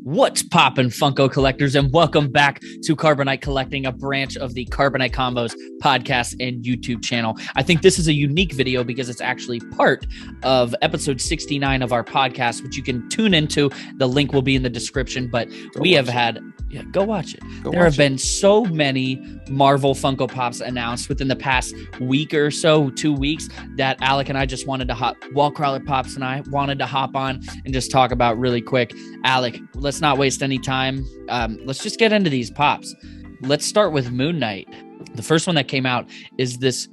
What's poppin', Funko collectors, and welcome back to Carbonite Collecting, a branch of the Carbonite Convos podcast and YouTube channel. I think this is a unique video because it's actually part of episode 69 of our podcast, which you can tune into. The link will be in the description, but go watch it. There have been so many Marvel Funko Pops announced within the past week or so, 2 weeks, that Alec and I just wanted to Wallcrawler Pops and I wanted to hop on and just talk about really quick. Alec, let's not waste any time. Let's just get into these pops. Let's start with Moon Knight. The first one that came out is this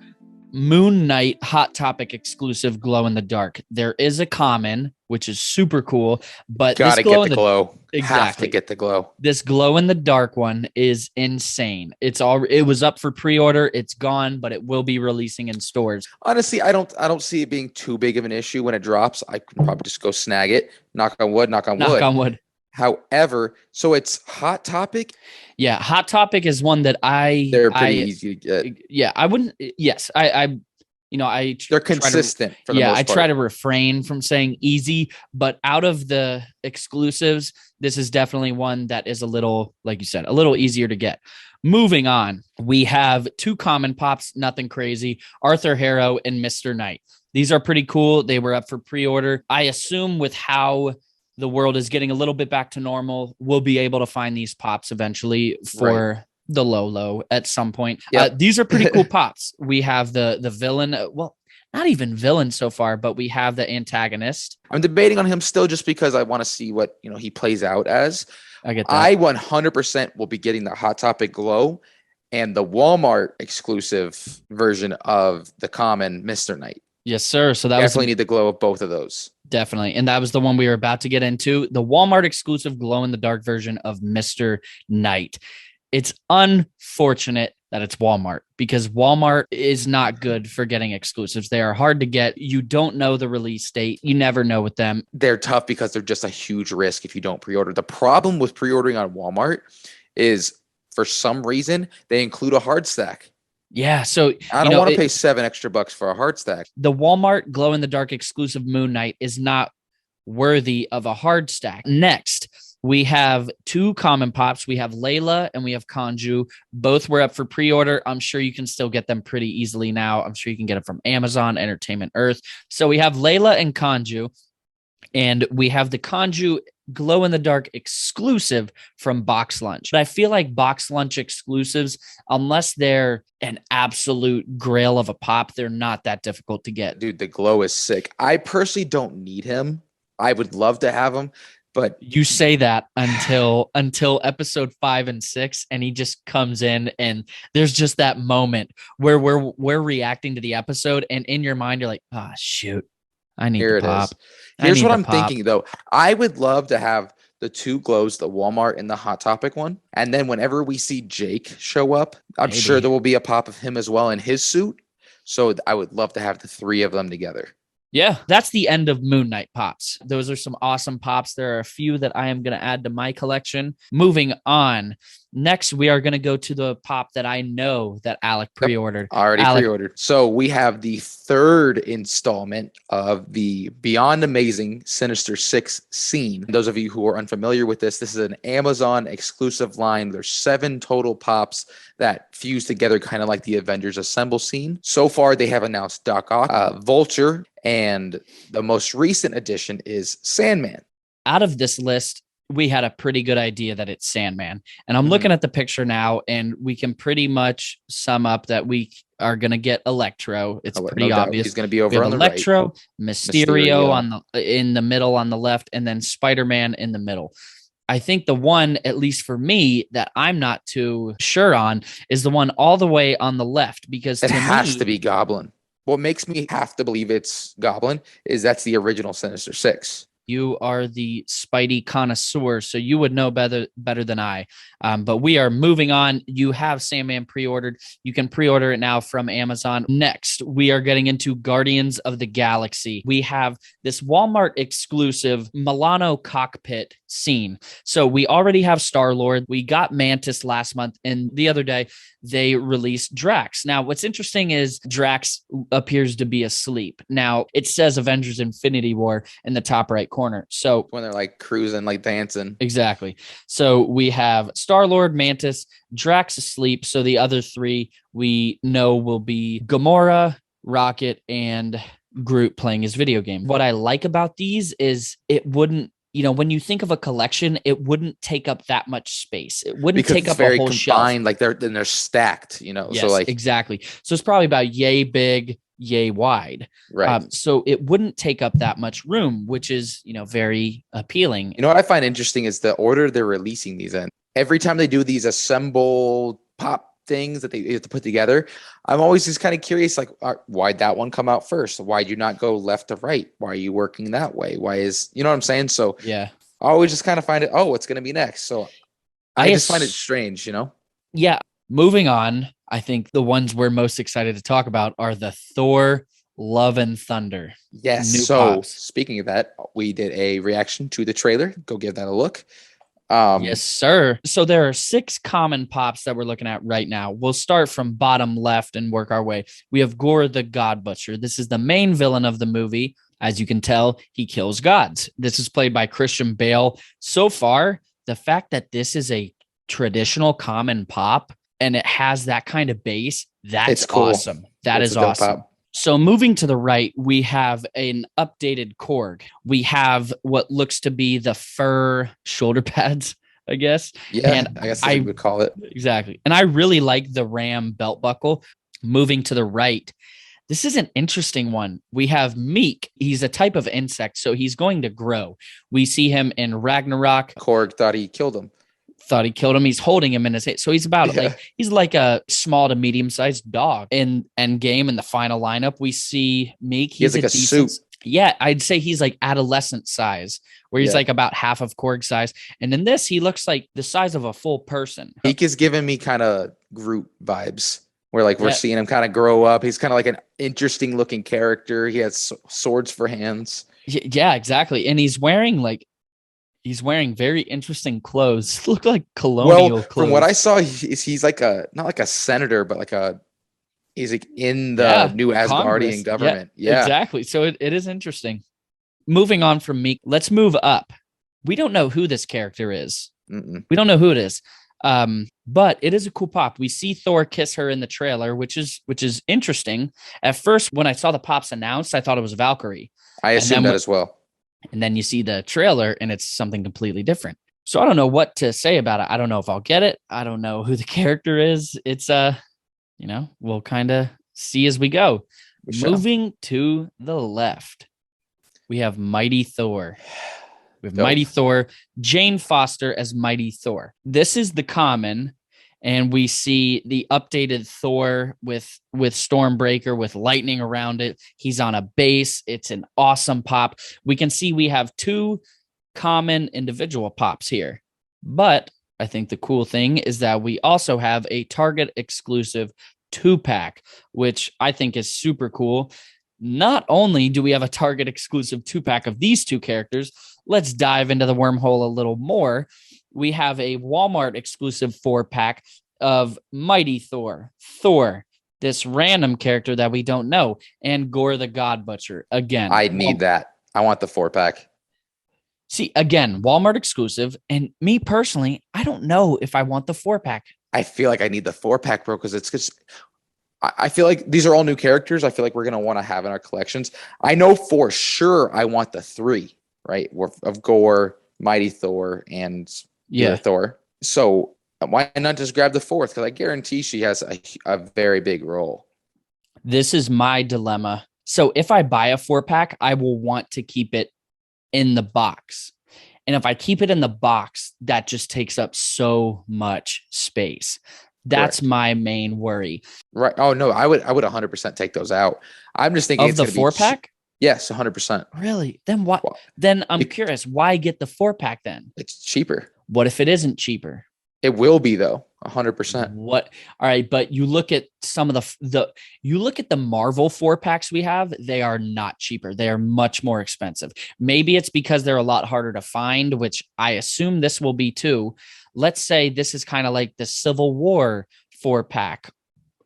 Moon Knight Hot Topic exclusive glow in the dark. There is a common, which is super cool, but gotta get the glow. Exactly. Have to get the glow. This glow in the dark one is insane. It was up for pre-order. It's gone, but it will be releasing in stores. Honestly, I don't see it being too big of an issue when it drops. I can probably just go snag it. Knock on wood. Knock on wood. However, so it's Hot Topic. Yeah, Hot Topic is one that they're pretty easy to get. Yeah, I wouldn't. Yes, they're consistent for the most part. I try to refrain from saying easy, but out of the exclusives, this is definitely one that is a little, like you said, a little easier to get. Moving on, we have two common pops, nothing crazy, Arthur Harrow and Mr. Knight. These are pretty cool. They were up for pre-order. I assume with how the world is getting a little bit back to normal, we'll be able to find these pops eventually for the low at some point. Yep. These are pretty cool pops. We have the villain. Well, not even villain so far, but we have the antagonist. I'm debating on him still just because I want to see what he plays out as. I get that. I 100% will be getting the Hot Topic glow and the Walmart exclusive version of the common Mr. Knight. Yes, sir. So that definitely need the glow of both of those. Definitely. And that was the one we were about to get into, the Walmart exclusive glow in the dark version of Mr. Knight. It's unfortunate that it's Walmart because Walmart is not good for getting exclusives. They are hard to get. You don't know the release date. You never know with them. They're tough because they're just a huge risk if you don't pre-order. The problem with pre-ordering on Walmart is for some reason they include a hard stack. Yeah, so I don't want to pay $7 extra for a hard stack. The Walmart glow in the dark exclusive Moon Knight is not worthy of a hard stack. Next, we have two common pops. We have Layla and we have Kanju. Both were up for pre-order. I'm sure you can still get them pretty easily now. I'm sure you can get them from Amazon, Entertainment Earth. So we have Layla and Kanju, and we have the Kanju glow in the dark exclusive from Box Lunch. But I feel like Box Lunch exclusives, unless they're an absolute grail of a pop, they're not that difficult to get. Dude, the glow is sick. I personally don't need him. I would love to have him, but you say that until episode 5 and 6, and he just comes in and there's just that moment where we're reacting to the episode, and in your mind you're like, oh shoot, I need to pop. Here's what I'm thinking though. I would love to have the two glows, the Walmart and the Hot Topic one. And then whenever we see Jake show up, I'm sure there will be a pop of him as well in his suit. So I would love to have the three of them together. Yeah, that's the end of Moon Knight pops. Those are some awesome pops. There are a few that I am going to add to my collection. Moving on. Next, we are going to go to the pop that I know that Alec pre-ordered. Already pre-ordered. So we have the third installment of the Beyond Amazing Sinister Six scene. Those of you who are unfamiliar with this is an Amazon exclusive line. There's 7 total pops that fuse together kind of like the Avengers Assemble scene. So far, they have announced Doc Ock, Vulture, and the most recent addition is Sandman. Out of this list, we had a pretty good idea that it's Sandman. And I'm looking at the picture now, and we can pretty much sum up that we are going to get Electro. It's pretty obvious. He's going to be over on the Electro, right. Mysterio in the middle on the left, and then Spider-Man in the middle. I think the one, at least for me, that I'm not too sure on is the one all the way on the left, because it has to be Goblin. What makes me have to believe it's Goblin is that's the original Sinister Six. You are the Spidey connoisseur, so you would know better than I. But we are moving on. You have Sandman pre-ordered. You can pre-order it now from Amazon. Next, we are getting into Guardians of the Galaxy. We have this Walmart exclusive Milano cockpit scene. So we already have Star-Lord. We got Mantis last month, and the other day they released Drax. Now, what's interesting is Drax appears to be asleep. Now, it says Avengers Infinity War in the top right corner. So when they're like cruising, like dancing. Exactly. So we have Star-Lord, Mantis, Drax asleep. So the other three we know will be Gamora, Rocket, and Groot playing his video game. What I like about these is it wouldn't, when you think of a collection, it wouldn't take up that much space. It wouldn't Because take it's up very a whole confined, shelf. like they're stacked, Yes, so like exactly. So it's probably about yay big, yay wide. right. So it wouldn't take up that much room, which is, very appealing. What I find interesting is the order they're releasing these in. Every time they do these assemble pop things that they have to put together, I'm always just kind of curious, like, why'd that one come out first? Why'd you not go left to right? Why are you working that way? Why is, you know what I'm saying? So yeah, I always just kind of find it, what's going to be next? So I just find it strange, Yeah. Moving on, I think the ones we're most excited to talk about are the Thor Love and Thunder. Yes. New So pops. speaking of that, we did a reaction to the trailer. Go give that a look. Yes, sir. So there are 6 common pops that we're looking at right now. We'll start from bottom left and work our way. We have Gore the God Butcher. This is the main villain of the movie. As you can tell, he kills gods. This is played by Christian Bale. So far, the fact that this is a traditional common pop and it has that kind of base, that's cool. Awesome. That It's is a dope awesome. pop. So moving to the right, we have an updated Korg. We have what looks to be the fur shoulder pads, I guess. Yeah, and I guess I would call it. Exactly. And I really like the Ram belt buckle. Moving to the right, this is an interesting one. We have Meek. He's a type of insect, so he's going to grow. We see him in Ragnarok. Korg thought he killed him. He's holding him in his hand. So he's about he's like a small to medium-sized dog. In Endgame, in the final lineup, we see Meek. He has like a suit. Yeah, I'd say he's like adolescent size, where he's like about half of Korg size. And in this, he looks like the size of a full person. Meek is giving me kind of Groot vibes, where like we're seeing him kind of grow up. He's kind of like an interesting looking character. He has swords for hands. Yeah, exactly. And he's wearing very interesting clothes. Look like colonial clothes. From what I saw, he's like not like a senator, but like he's like in the new Asgardian government. Yeah, exactly. So it is interesting. Moving on from Meek, let's move up. We don't know who this character is. We don't know who it is. But it is a cool pop. We see Thor kiss her in the trailer, which is interesting. At first, when I saw the pops announced, I thought it was Valkyrie. I assumed that as well. And then you see the trailer and it's something completely different. So I don't know what to say about it. I don't know if I'll get it. I don't know who the character is. It's we'll kind of see as we go. Moving to the left, we have Mighty Thor. We have Mighty Thor, Jane Foster as Mighty Thor. This is the common, and we see the updated Thor with Stormbreaker, with lightning around it. He's on a base. It's an awesome pop. We can see we have 2 common individual pops here. But I think the cool thing is that we also have a Target exclusive 2-pack, which I think is super cool. Not only do we have a Target exclusive 2-pack of these 2 characters, let's dive into the wormhole a little more. We have a Walmart exclusive 4-pack of Mighty Thor, this random character that we don't know, and Gore the God Butcher. Again, I need that. I want the 4-pack. See, again, Walmart exclusive. And me personally, I don't know if I want the 4-pack. I feel like I need the 4-pack, bro, because it's just, I feel like these are all new characters. I feel like we're going to want to have in our collections. I know for sure I want the 3, right? Of Gore, Mighty Thor, and Thor. So why not just grab the 4th? Because I guarantee she has a very big role. This is my dilemma. So if I buy a 4-pack, I will want to keep it in the box. And if I keep it in the box, that just takes up so much space. That's my main worry. Right. Oh no, I would 100% take those out. I'm just thinking of the 4-pack. Yes, 100%. Really? Then what? Well, then I'm curious. Why get the 4-pack then? It's cheaper. What if it isn't cheaper? It will be though. 100%. What? All right, but you look at some of the Marvel 4-packs we have, they are not cheaper. They are much more expensive. Maybe it's because they're a lot harder to find, which I assume this will be too. Let's say this is kind of like the Civil War 4-pack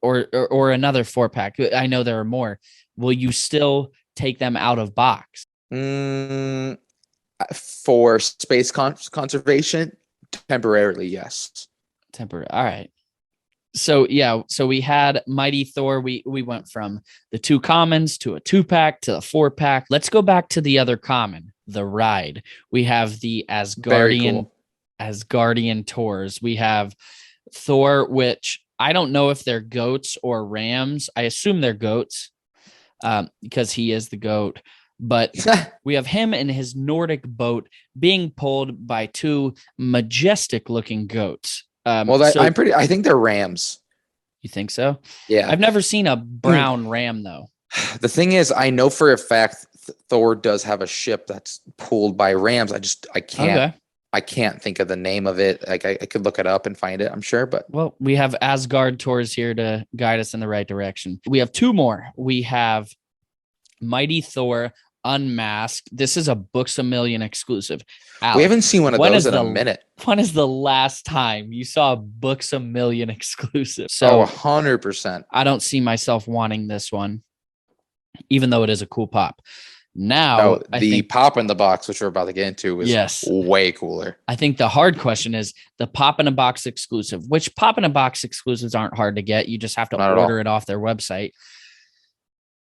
or another 4-pack. I know there are more. Will you still take them out of box? For space conservation, temporarily, yes. Temporary. All right. So yeah, so we had Mighty Thor. We went from the 2 commons to a 2-pack to a 4-pack. Let's go back to the other common, the Ride. We have the Asgardian Tours. We have Thor, which I don't know if they're goats or rams. I assume they're goats because he is the goat. But we have him in his Nordic boat being pulled by 2 majestic looking goats. I think they're rams. You think so? Yeah. I've never seen a brown ram though. The thing is, I know for a fact Thor does have a ship that's pulled by rams. I can't think of the name of it. Like I could look it up and find it, I'm sure, but well, we have Asgard Tours here to guide us in the right direction. We have 2 more. We have Mighty Thor Unmasked. This is a Books A Million exclusive. Alec, we haven't seen one of those in a minute. When is the last time you saw a Books A Million exclusive? So 100%. I don't see myself wanting this one, even though it is a cool pop. Now, the think pop in the box, which we're about to get into, is way cooler. I think the hard question is the pop in a box exclusive, which pop in a box exclusives aren't hard to get. You just have to order it off their website.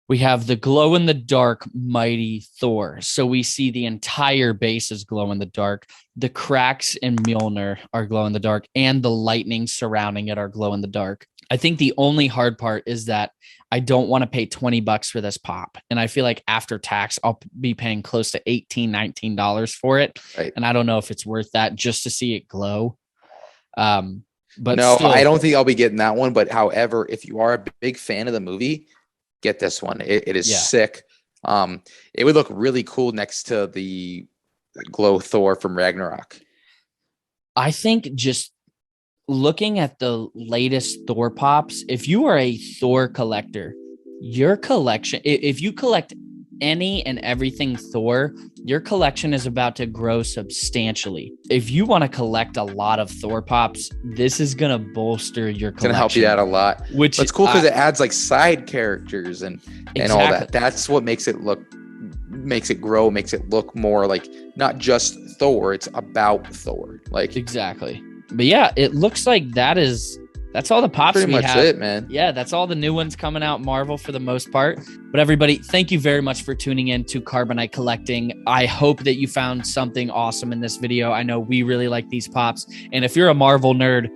We have the glow in the dark Mighty Thor. So we see the entire base is glow in the dark. The cracks in Mjolnir are glow in the dark, and the lightning surrounding it are glow in the dark. I think the only hard part is that I don't want to pay $20 for this pop. And I feel like after tax, I'll be paying close to $18, $19 for it. Right. And I don't know if it's worth that just to see it glow. But no, still, I don't think I'll be getting that one. But however, if you are a big fan of the movie, get this one. It is sick. It would look really cool next to the glow Thor from Ragnarok. I think just looking at the latest Thor pops, if you are a Thor collector, your collection, if you collect any and everything Thor, your collection is about to grow substantially. If you want to collect a lot of Thor pops, this is going to bolster your collection. It's going to help you out a lot. Which it's cool because it adds like side characters and all that. That's what makes it look, makes it grow, makes it look more like not just Thor, it's about Thor. Like exactly. But yeah, it looks like that's all the pops pretty we much have. It, man. Yeah, that's all the new ones coming out, Marvel for the most part. But everybody, thank you very much for tuning in to Carbonite Collecting. I hope that you found something awesome in this video. I know we really like these pops. And if you're a Marvel nerd,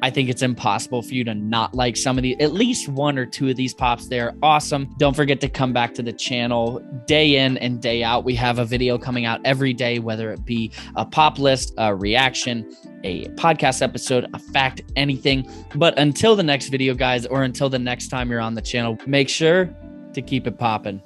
I think it's impossible for you to not like some of these, at least 1 or 2 of these pops. They're awesome. Don't forget to come back to the channel day in and day out. We have a video coming out every day, whether it be a pop list, a reaction, a podcast episode, a fact, anything. But until the next video, guys, or until the next time you're on the channel, make sure to keep it popping.